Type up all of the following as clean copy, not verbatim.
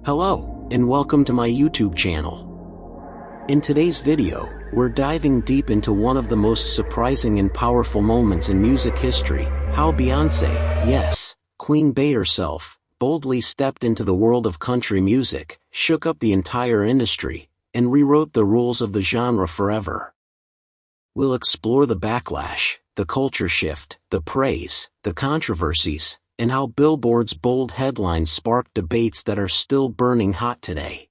Hello, and welcome to my YouTube channel. In today's video, we're diving deep into one of the most surprising and powerful moments in music history, how Beyoncé, yes, Queen Bey herself, boldly stepped into the world of country music, shook up the entire industry, and rewrote the rules of the genre forever. We'll explore the backlash, the culture shift, the praise, the controversies, and how Billboard's bold headlines sparked debates that are still burning hot today.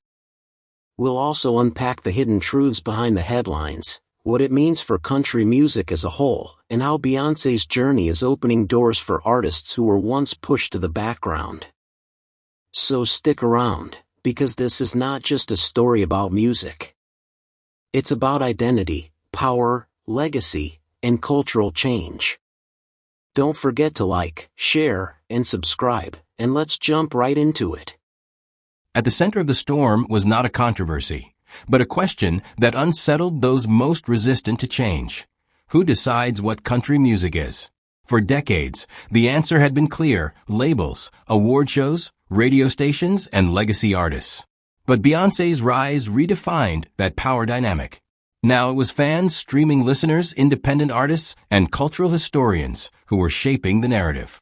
We'll also unpack the hidden truths behind the headlines, what it means for country music as a whole, and how Beyoncé's journey is opening doors for artists who were once pushed to the background. So stick around, because this is not just a story about music. It's about identity, power, legacy, and cultural change. Don't forget to like, share, and subscribe, and let's jump right into it. At the center of the storm was not a controversy, but a question that unsettled those most resistant to change. Who decides what country music is? For decades, the answer had been clear: labels, award shows, radio stations, and legacy artists. But Beyoncé's rise redefined that power dynamic. Now it was fans, streaming listeners, independent artists, and cultural historians who were shaping the narrative.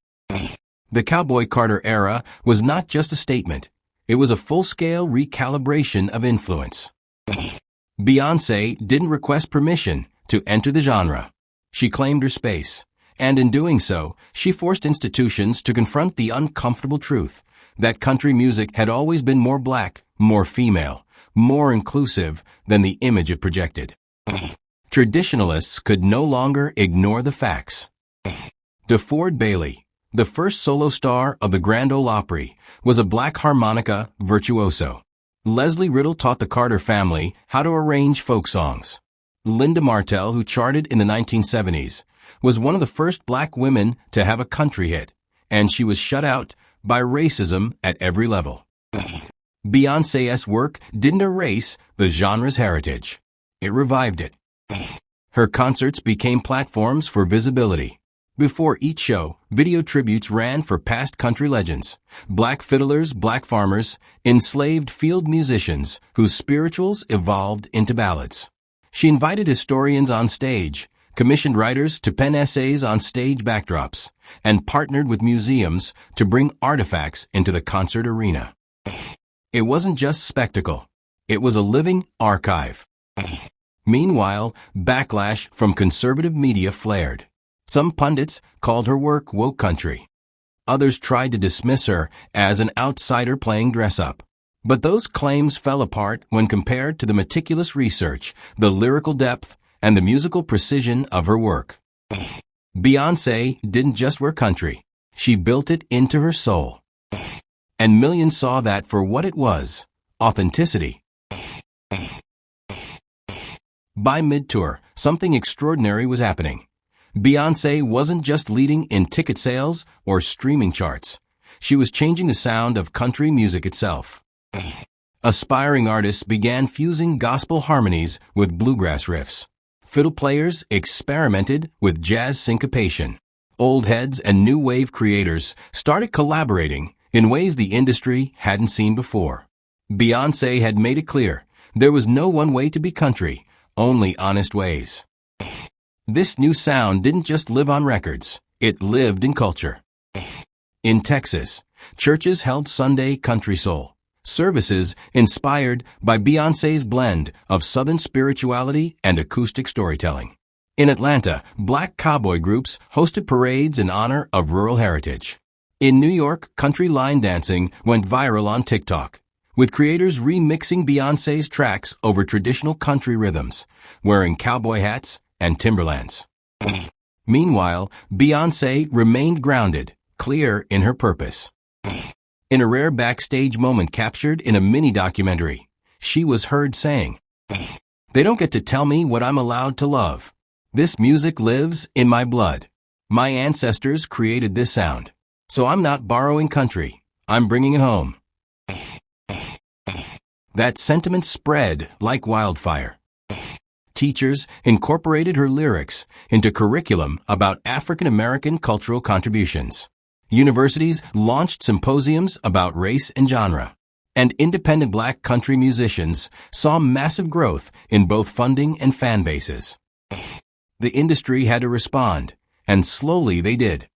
The Cowboy Carter era was not just a statement. It was a full-scale recalibration of influence. Beyoncé didn't request permission to enter the genre. She claimed her space, and in doing so, she forced institutions to confront the uncomfortable truth that country music had always been more black, more female, more inclusive than the image it projected. Traditionalists could no longer ignore the facts. DeFord Bailey, the first solo star of the Grand Ole Opry, was a black harmonica virtuoso. Leslie Riddle taught the Carter family how to arrange folk songs. Linda Martell, who charted in the 1970s, was one of the first black women to have a country hit, and she was shut out by racism at every level. Beyoncé's work didn't erase the genre's heritage. It revived it. Her concerts became platforms for visibility. Before each show, video tributes ran for past country legends, black fiddlers, black farmers, enslaved field musicians whose spirituals evolved into ballads. She invited historians on stage, commissioned writers to pen essays on stage backdrops, and partnered with museums to bring artifacts into the concert arena. It wasn't just spectacle. It was a living archive. Meanwhile, backlash from conservative media flared. Some pundits called her work woke country. Others tried to dismiss her as an outsider playing dress-up. But those claims fell apart when compared to the meticulous research, the lyrical depth, and the musical precision of her work. Beyoncé didn't just wear country. She built it into her soul. And millions saw that for what it was: authenticity. By mid-tour, something extraordinary was happening. Beyoncé wasn't just leading in ticket sales or streaming charts. She was changing the sound of country music itself. Aspiring artists began fusing gospel harmonies with bluegrass riffs. Fiddle players experimented with jazz syncopation. Old heads and new wave creators started collaborating in ways the industry hadn't seen before. Beyoncé had made it clear there was no one way to be country, only honest ways. This new sound didn't just live on records, it lived in culture. In Texas, churches held Sunday country soul services inspired by Beyoncé's blend of Southern spirituality and acoustic storytelling. In Atlanta, black cowboy groups hosted parades in honor of rural heritage. In New York, country line dancing went viral on TikTok, with creators remixing Beyoncé's tracks over traditional country rhythms, wearing cowboy hats and Timberlands. Meanwhile, Beyoncé remained grounded, clear in her purpose. In a rare backstage moment captured in a mini-documentary, she was heard saying, "They don't get to tell me what I'm allowed to love. This music lives in my blood. My ancestors created this sound. So I'm not borrowing country, I'm bringing it home." That sentiment spread like wildfire. Teachers incorporated her lyrics into curriculum about African American cultural contributions. Universities launched symposiums about race and genre. and independent black country musicians saw massive growth in both funding and fan bases. The industry had to respond, and slowly they did.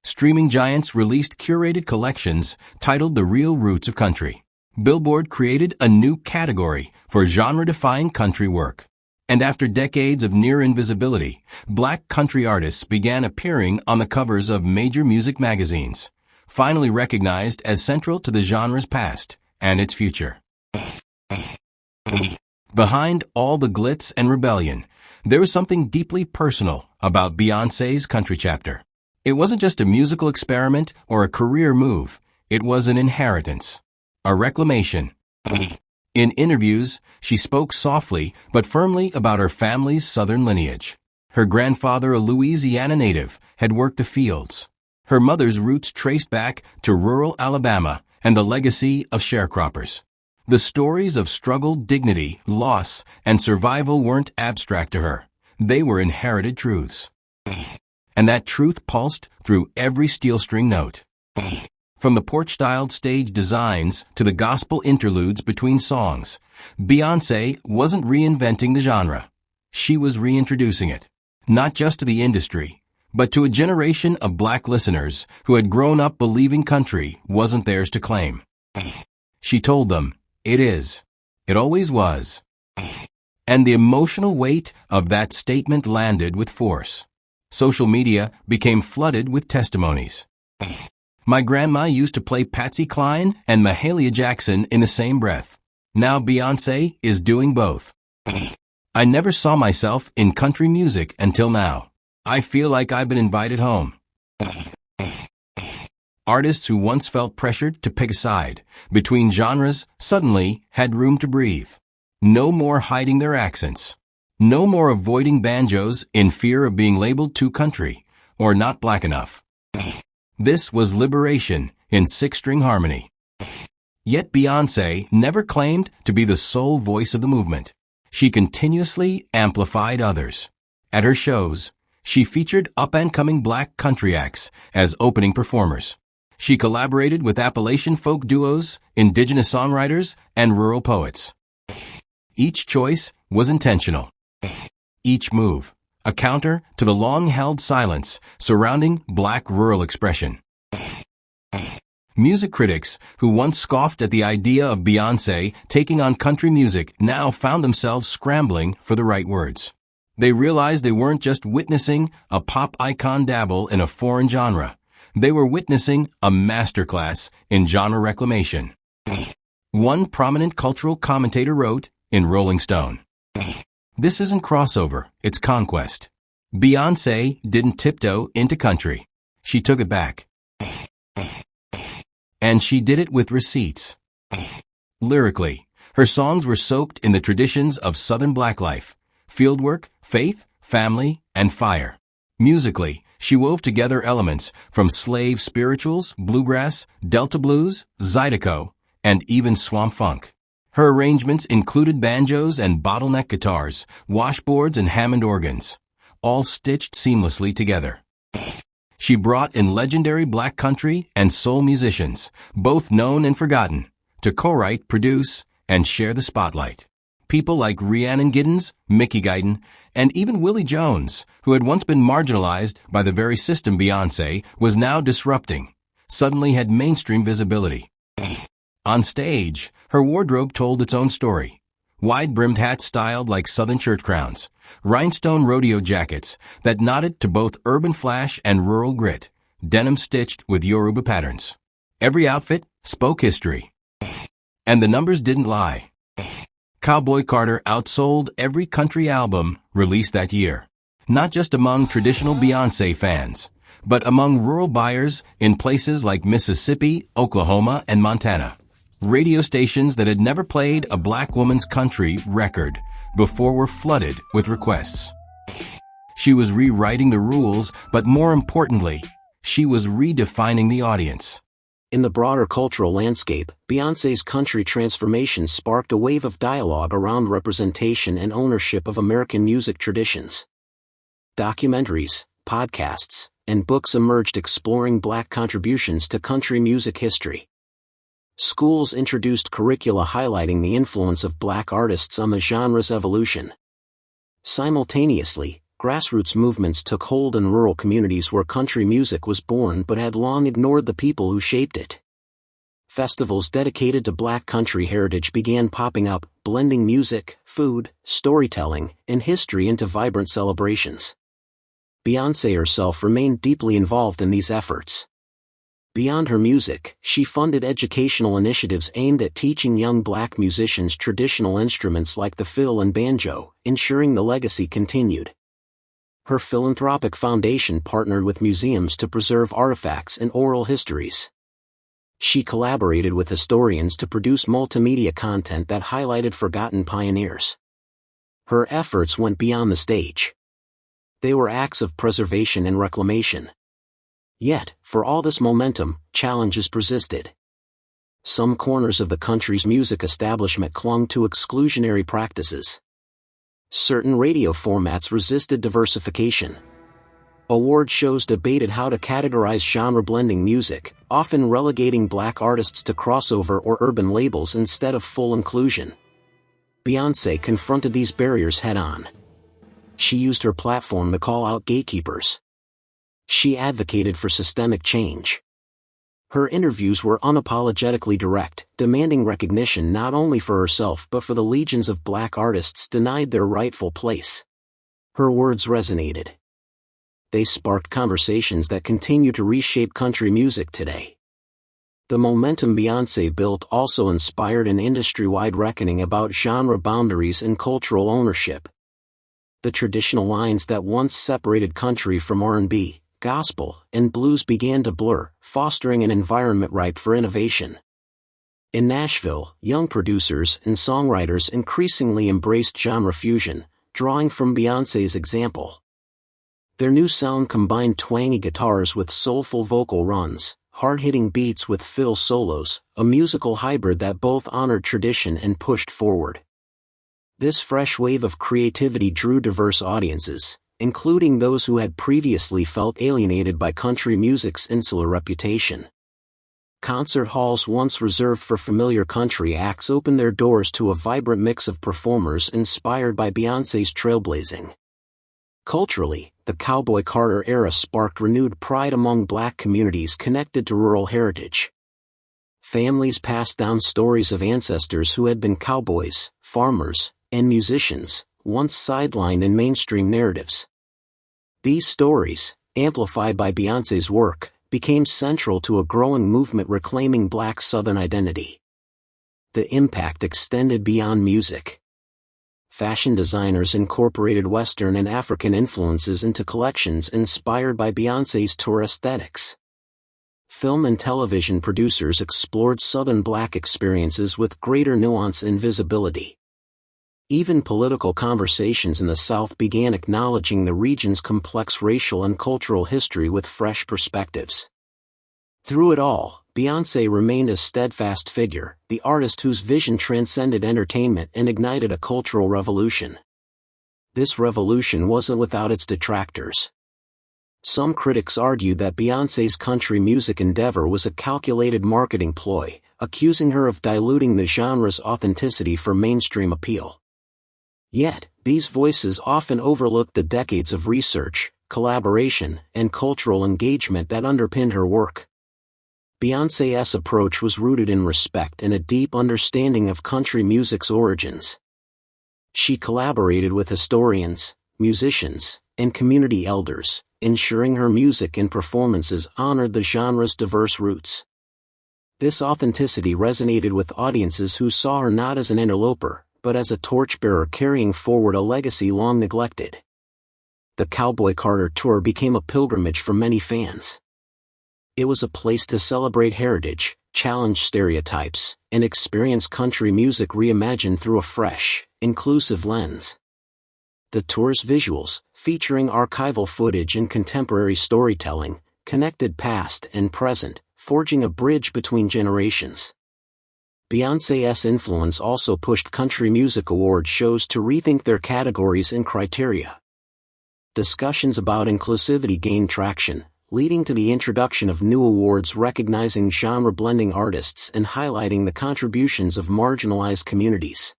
Streaming giants released curated collections titled The Real Roots of Country. Billboard created a new category for genre-defying country work. And after decades of near invisibility, black country artists began appearing on the covers of major music magazines, finally recognized as central to the genre's past and its future. Behind all the glitz and rebellion, there was something deeply personal about Beyoncé's country chapter. It wasn't just a musical experiment or a career move, it was an inheritance, a reclamation. In interviews, she spoke softly but firmly about her family's southern lineage. Her grandfather, a Louisiana native, had worked the fields. Her mother's roots traced back to rural Alabama and the legacy of sharecroppers. The stories of struggle, dignity, loss, and survival weren't abstract to her. They were inherited truths. And that truth pulsed through every steel string note. From the porch-styled stage designs to the gospel interludes between songs, Beyoncé wasn't reinventing the genre. She was reintroducing it, not just to the industry, but to a generation of black listeners who had grown up believing country wasn't theirs to claim. She told them, "It is. It always was." And the emotional weight of that statement landed with force. Social media became flooded with testimonies. "My grandma used to play Patsy Cline and Mahalia Jackson in the same breath. Now Beyoncé is doing both. I never saw myself in country music until now. I feel like I've been invited home." Artists who once felt pressured to pick a side between genres suddenly had room to breathe. No more hiding their accents. No more avoiding banjos in fear of being labeled too country or not black enough. This was liberation in six-string harmony. Yet Beyoncé never claimed to be the sole voice of the movement. She continuously amplified others. At her shows, she featured up-and-coming black country acts as opening performers. She collaborated with Appalachian folk duos, indigenous songwriters, and rural poets. Each choice was intentional. Each move, a counter to the long-held silence surrounding black rural expression. Music critics who once scoffed at the idea of Beyoncé taking on country music now found themselves scrambling for the right words. They realized they weren't just witnessing a pop icon dabble in a foreign genre. They were witnessing a masterclass in genre reclamation. One prominent cultural commentator wrote in Rolling Stone, "This isn't crossover, it's conquest. Beyoncé didn't tiptoe into country. She took it back. And she did it with receipts." Lyrically, her songs were soaked in the traditions of Southern black life, fieldwork, faith, family, and fire. Musically, she wove together elements from slave spirituals, bluegrass, Delta blues, zydeco, and even swamp funk. Her arrangements included banjos and bottleneck guitars, washboards and Hammond organs, all stitched seamlessly together. She brought in legendary black country and soul musicians, both known and forgotten, to co-write, produce, and share the spotlight. People like Rhiannon Giddens, Mickey Guyton, and even Willie Jones, who had once been marginalized by the very system Beyoncé was now disrupting, suddenly had mainstream visibility. On stage, her wardrobe told its own story. Wide-brimmed hats styled like Southern church crowns, rhinestone rodeo jackets that nodded to both urban flash and rural grit, denim stitched with Yoruba patterns. Every outfit spoke history. And the numbers didn't lie. Cowboy Carter outsold every country album released that year, not just among traditional Beyoncé fans, but among rural buyers in places like Mississippi, Oklahoma, and Montana. Radio stations that had never played a black woman's country record before were flooded with requests. She was rewriting the rules, but more importantly, she was redefining the audience. In the broader cultural landscape, Beyoncé's country transformation sparked a wave of dialogue around representation and ownership of American music traditions. Documentaries, podcasts, and books emerged exploring black contributions to country music history. Schools introduced curricula highlighting the influence of black artists on the genre's evolution. Simultaneously, grassroots movements took hold in rural communities where country music was born but had long ignored the people who shaped it. Festivals dedicated to black country heritage began popping up, blending music, food, storytelling, and history into vibrant celebrations. Beyoncé herself remained deeply involved in these efforts. Beyond her music, she funded educational initiatives aimed at teaching young black musicians traditional instruments like the fiddle and banjo, ensuring the legacy continued. Her philanthropic foundation partnered with museums to preserve artifacts and oral histories. She collaborated with historians to produce multimedia content that highlighted forgotten pioneers. Her efforts went beyond the stage. They were acts of preservation and reclamation. Yet, for all this momentum, challenges persisted. Some corners of the country's music establishment clung to exclusionary practices. Certain radio formats resisted diversification. Award shows debated how to categorize genre-blending music, often relegating black artists to crossover or urban labels instead of full inclusion. Beyoncé confronted these barriers head-on. She used her platform to call out gatekeepers. She advocated for systemic change. Her interviews were unapologetically direct, demanding recognition not only for herself but for the legions of black artists denied their rightful place. Her words resonated. They sparked conversations that continue to reshape country music today. The momentum Beyoncé built also inspired an industry-wide reckoning about genre boundaries and cultural ownership. The traditional lines that once separated country from R&B, gospel, and blues began to blur, fostering an environment ripe for innovation. In Nashville, young producers and songwriters increasingly embraced genre fusion, drawing from Beyoncé's example. Their new sound combined twangy guitars with soulful vocal runs, hard-hitting beats with fill solos, a musical hybrid that both honored tradition and pushed forward. This fresh wave of creativity drew diverse audiences, including those who had previously felt alienated by country music's insular reputation. Concert halls once reserved for familiar country acts opened their doors to a vibrant mix of performers inspired by Beyoncé's trailblazing. Culturally, the Cowboy Carter era sparked renewed pride among black communities connected to rural heritage. Families passed down stories of ancestors who had been cowboys, farmers, and musicians, once sidelined in mainstream narratives. These stories, amplified by Beyoncé's work, became central to a growing movement reclaiming black Southern identity. The impact extended beyond music. Fashion designers incorporated Western and African influences into collections inspired by Beyoncé's tour aesthetics. Film and television producers explored Southern black experiences with greater nuance and visibility. Even political conversations in the South began acknowledging the region's complex racial and cultural history with fresh perspectives. Through it all, Beyoncé remained a steadfast figure, the artist whose vision transcended entertainment and ignited a cultural revolution. This revolution wasn't without its detractors. Some critics argued that Beyoncé's country music endeavor was a calculated marketing ploy, accusing her of diluting the genre's authenticity for mainstream appeal. Yet, these voices often overlooked the decades of research, collaboration, and cultural engagement that underpinned her work. Beyoncé's approach was rooted in respect and a deep understanding of country music's origins. She collaborated with historians, musicians, and community elders, ensuring her music and performances honored the genre's diverse roots. This authenticity resonated with audiences who saw her not as an interloper, but as a torchbearer carrying forward a legacy long neglected. The Cowboy Carter Tour became a pilgrimage for many fans. It was a place to celebrate heritage, challenge stereotypes, and experience country music reimagined through a fresh, inclusive lens. The tour's visuals, featuring archival footage and contemporary storytelling, connected past and present, forging a bridge between generations. Beyoncé's influence also pushed country music award shows to rethink their categories and criteria. Discussions about inclusivity gained traction, leading to the introduction of new awards recognizing genre-blending artists and highlighting the contributions of marginalized communities.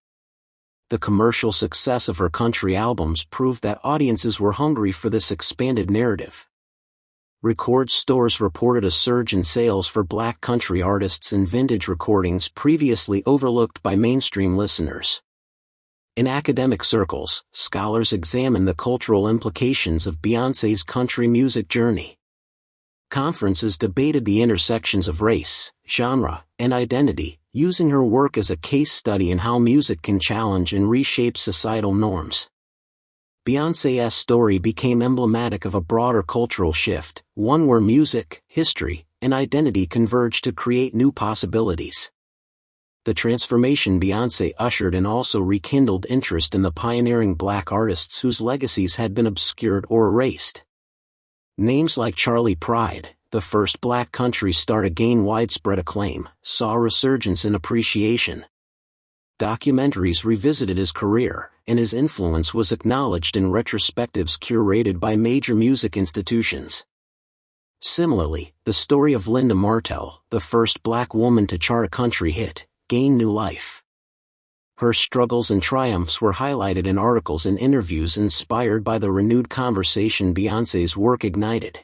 The commercial success of her country albums proved that audiences were hungry for this expanded narrative. Record stores reported a surge in sales for Black country artists and vintage recordings previously overlooked by mainstream listeners. In academic circles, scholars examine the cultural implications of Beyoncé's country music journey. Conferences debated the intersections of race, genre, and identity, using her work as a case study in how music can challenge and reshape societal norms. Beyoncé's story became emblematic of a broader cultural shift, one where music, history, and identity converged to create new possibilities. The transformation Beyoncé ushered in also rekindled interest in the pioneering Black artists whose legacies had been obscured or erased. Names like Charlie Pride, the first Black country star to gain widespread acclaim, saw a resurgence in appreciation. Documentaries revisited his career, and his influence was acknowledged in retrospectives curated by major music institutions. Similarly, the story of Linda Martell, the first Black woman to chart a country hit, gained new life. Her struggles and triumphs were highlighted in articles and interviews inspired by the renewed conversation Beyoncé's work ignited.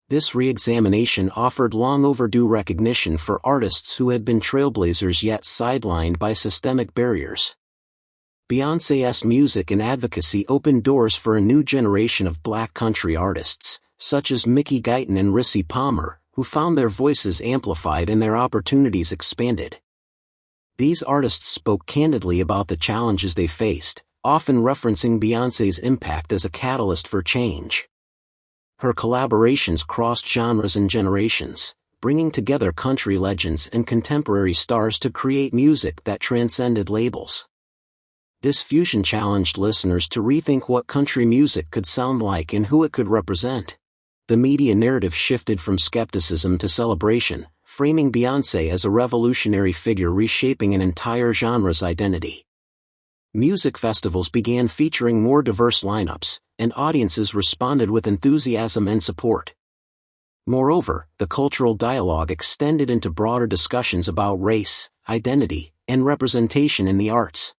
This re-examination offered long overdue recognition for artists who had been trailblazers yet sidelined by systemic barriers. Beyoncé's music and advocacy opened doors for a new generation of Black country artists, such as Mickey Guyton and Rissi Palmer, who found their voices amplified and their opportunities expanded. These artists spoke candidly about the challenges they faced, often referencing Beyoncé's impact as a catalyst for change. Her collaborations crossed genres and generations, bringing together country legends and contemporary stars to create music that transcended labels. This fusion challenged listeners to rethink what country music could sound like and who it could represent. The media narrative shifted from skepticism to celebration, framing Beyoncé as a revolutionary figure reshaping an entire genre's identity. Music festivals began featuring more diverse lineups, and audiences responded with enthusiasm and support. Moreover, the cultural dialogue extended into broader discussions about race, identity, and representation in the arts.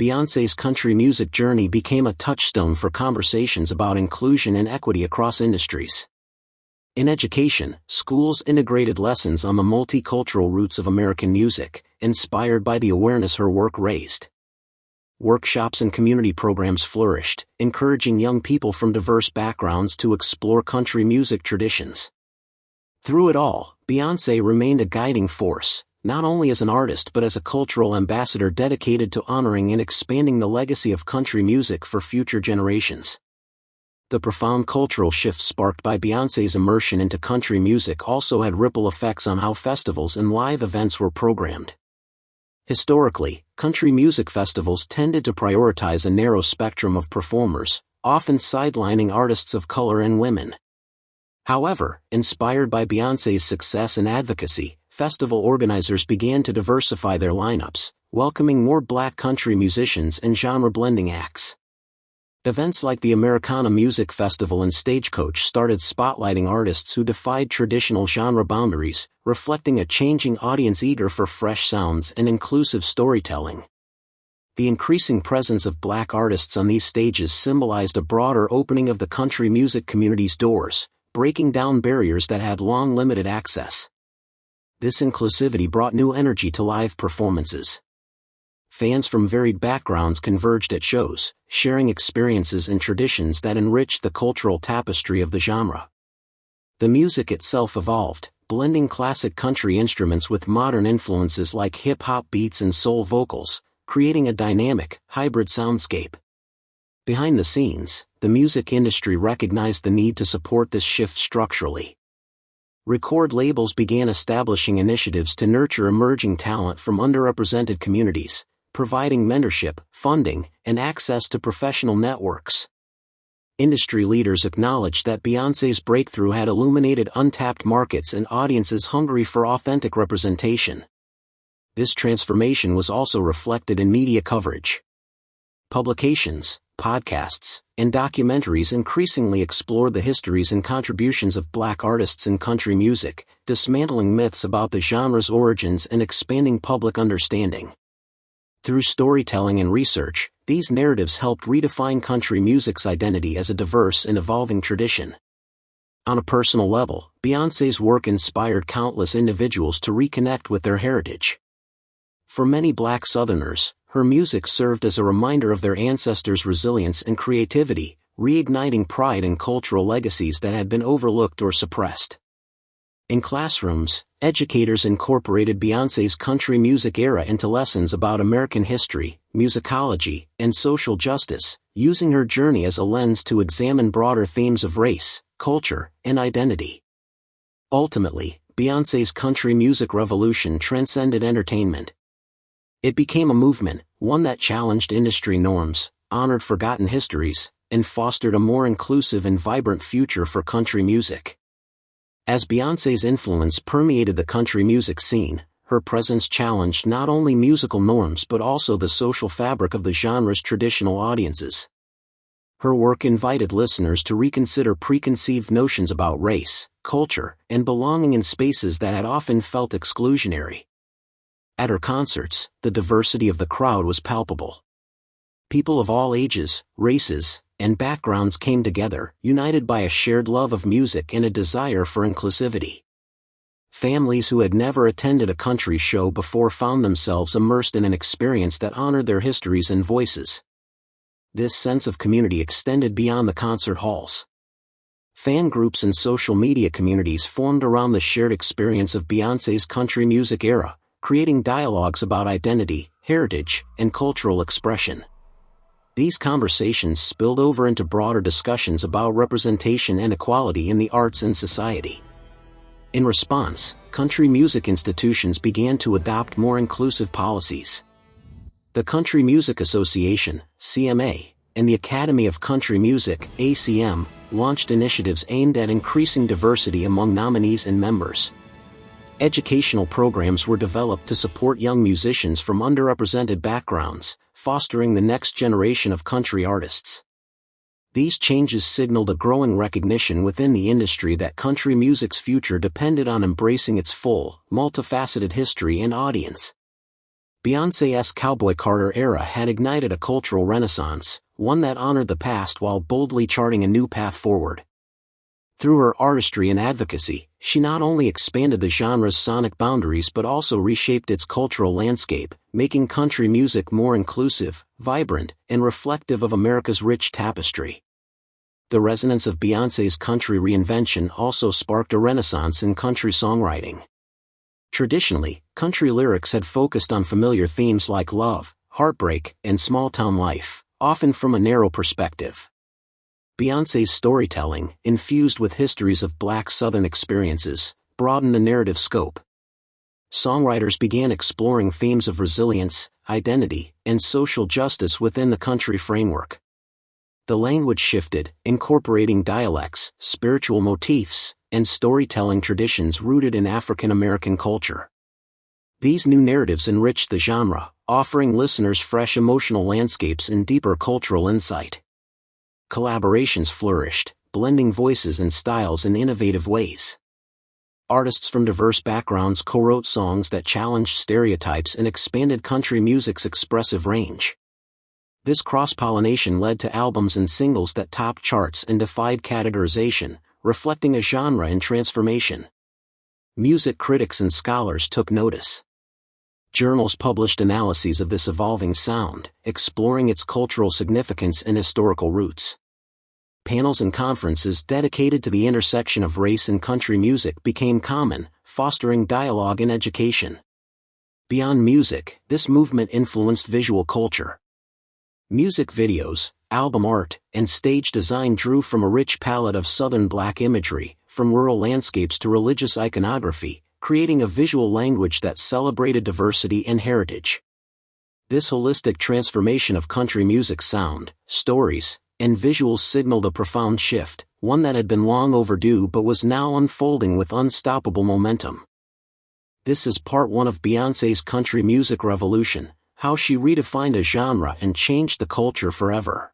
Beyoncé's country music journey became a touchstone for conversations about inclusion and equity across industries. In education, schools integrated lessons on the multicultural roots of American music, inspired by the awareness her work raised. Workshops and community programs flourished, encouraging young people from diverse backgrounds to explore country music traditions. Through it all, Beyoncé remained a guiding force, not only as an artist but as a cultural ambassador dedicated to honoring and expanding the legacy of country music for future generations. The profound cultural shift sparked by Beyoncé's immersion into country music also had ripple effects on how festivals and live events were programmed. Historically, country music festivals tended to prioritize a narrow spectrum of performers, often sidelining artists of color and women. However, inspired by Beyoncé's success and advocacy, festival organizers began to diversify their lineups, welcoming more Black country musicians and genre-blending acts. Events like the Americana Music Festival and Stagecoach started spotlighting artists who defied traditional genre boundaries, reflecting a changing audience eager for fresh sounds and inclusive storytelling. The increasing presence of Black artists on these stages symbolized a broader opening of the country music community's doors, breaking down barriers that had long limited access. This inclusivity brought new energy to live performances. Fans from varied backgrounds converged at shows, sharing experiences and traditions that enriched the cultural tapestry of the genre. The music itself evolved, blending classic country instruments with modern influences like hip-hop beats and soul vocals, creating a dynamic, hybrid soundscape. Behind the scenes, the music industry recognized the need to support this shift structurally. Record labels began establishing initiatives to nurture emerging talent from underrepresented communities, providing mentorship, funding, and access to professional networks. Industry leaders acknowledged that Beyoncé's breakthrough had illuminated untapped markets and audiences hungry for authentic representation. This transformation was also reflected in media coverage. Publications, podcasts, and documentaries increasingly explored the histories and contributions of Black artists in country music, dismantling myths about the genre's origins and expanding public understanding. Through storytelling and research, these narratives helped redefine country music's identity as a diverse and evolving tradition. On a personal level, Beyoncé's work inspired countless individuals to reconnect with their heritage. For many Black Southerners, her music served as a reminder of their ancestors' resilience and creativity, reigniting pride and cultural legacies that had been overlooked or suppressed. In classrooms, educators incorporated Beyoncé's country music era into lessons about American history, musicology, and social justice, using her journey as a lens to examine broader themes of race, culture, and identity. Ultimately, Beyoncé's country music revolution transcended entertainment. It became a movement, one that challenged industry norms, honored forgotten histories, and fostered a more inclusive and vibrant future for country music. As Beyoncé's influence permeated the country music scene, her presence challenged not only musical norms but also the social fabric of the genre's traditional audiences. Her work invited listeners to reconsider preconceived notions about race, culture, and belonging in spaces that had often felt exclusionary. At her concerts, the diversity of the crowd was palpable. People of all ages, races, and backgrounds came together, united by a shared love of music and a desire for inclusivity. Families who had never attended a country show before found themselves immersed in an experience that honored their histories and voices. This sense of community extended beyond the concert halls. Fan groups and social media communities formed around the shared experience of Beyoncé's country music era, creating dialogues about identity, heritage, and cultural expression. These conversations spilled over into broader discussions about representation and equality in the arts and society. In response, country music institutions began to adopt more inclusive policies. The Country Music Association, CMA, and the Academy of Country Music, ACM, launched initiatives aimed at increasing diversity among nominees and members. Educational programs were developed to support young musicians from underrepresented backgrounds, fostering the next generation of country artists. These changes signaled a growing recognition within the industry that country music's future depended on embracing its full, multifaceted history and audience. Beyoncé's Cowboy Carter era had ignited a cultural renaissance, one that honored the past while boldly charting a new path forward. Through her artistry and advocacy, she not only expanded the genre's sonic boundaries but also reshaped its cultural landscape, making country music more inclusive, vibrant, and reflective of America's rich tapestry. The resonance of Beyoncé's country reinvention also sparked a renaissance in country songwriting. Traditionally, country lyrics had focused on familiar themes like love, heartbreak, and small-town life, often from a narrow perspective. Beyoncé's storytelling, infused with histories of Black Southern experiences, broadened the narrative scope. Songwriters began exploring themes of resilience, identity, and social justice within the country framework. The language shifted, incorporating dialects, spiritual motifs, and storytelling traditions rooted in African American culture. These new narratives enriched the genre, offering listeners fresh emotional landscapes and deeper cultural insight. Collaborations flourished, blending voices and styles in innovative ways. Artists from diverse backgrounds co-wrote songs that challenged stereotypes and expanded country music's expressive range. This cross-pollination led to albums and singles that topped charts and defied categorization, reflecting a genre in transformation. Music critics and scholars took notice. Journals published analyses of this evolving sound, exploring its cultural significance and historical roots. Panels and conferences dedicated to the intersection of race and country music became common, fostering dialogue and education. Beyond music, this movement influenced visual culture. Music videos, album art, and stage design drew from a rich palette of Southern Black imagery, from rural landscapes to religious iconography, creating a visual language that celebrated diversity and heritage. This holistic transformation of country music's sound, stories, and visuals signaled a profound shift, one that had been long overdue but was now unfolding with unstoppable momentum. This is part 1 of Beyoncé's country music revolution, how she redefined a genre and changed the culture forever.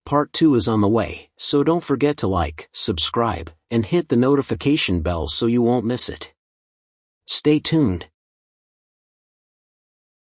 Part 2 is on the way, so don't forget to like, subscribe, and hit the notification bell so you won't miss it. Stay tuned.